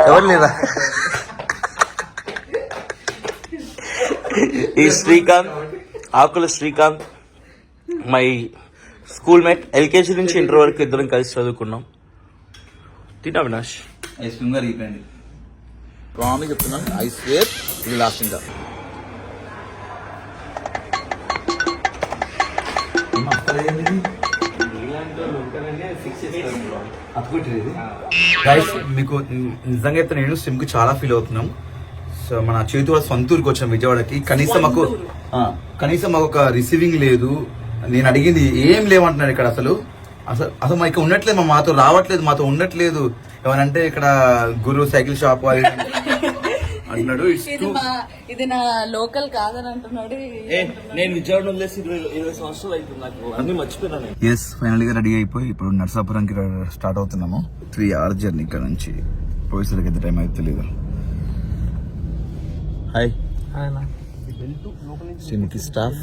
ఎవరు లేదా? ఈ Srikanth, Akula Srikanth, my school mate. LKG నుంచి ఇంటర్ వరకు ఇద్దరం కలిసి చదువుకున్నాం. తిన్నా అవినాష్? ఐస్ క్రీమ్ గా రీపండి. ప్రామిస్ చెప్తున్నాను, ఐ స్వేర్ ఇది లాస్ట్ ఇంకా. గైస్ మీకు నిజంగా అయితే నేను సిమ్ కి చాలా ఫీల్ అవుతున్నాం. సో మన చేతి వాళ్ళ సొంత ఊరికి వచ్చాం విజయవాడకి. కనీసం మాకు ఒక రిసీవింగ్ లేదు. నేను అడిగింది ఏం లేవంటున్నాడు ఇక్కడ. అసలు మాకు ఉండట్లేదు, మాతో రావట్లేదు, మాతో ఉండట్లేదు. ఏమనంటే ఇక్కడ గురు సైకిల్ షాప్ అంటున్నాడు. ఇది నా లోకల్ కాదని అంటున్నాడు. నేను విజయవాడ వదిలేసి 20 సంవత్సరాలు అవుతుంది, నాకు అన్ని మర్చిపోయినా. ఎస్, ఫైనల్ గా రెడీ అయిపోయి ఇప్పుడు నర్సాపురంకి స్టార్ట్ అవుతున్నాము. 3 hours జర్నీ ఇక్కడ నుంచి. పోయేసరికి ఎంత టైం అయితే లేదు. Hi సిమ్కి staff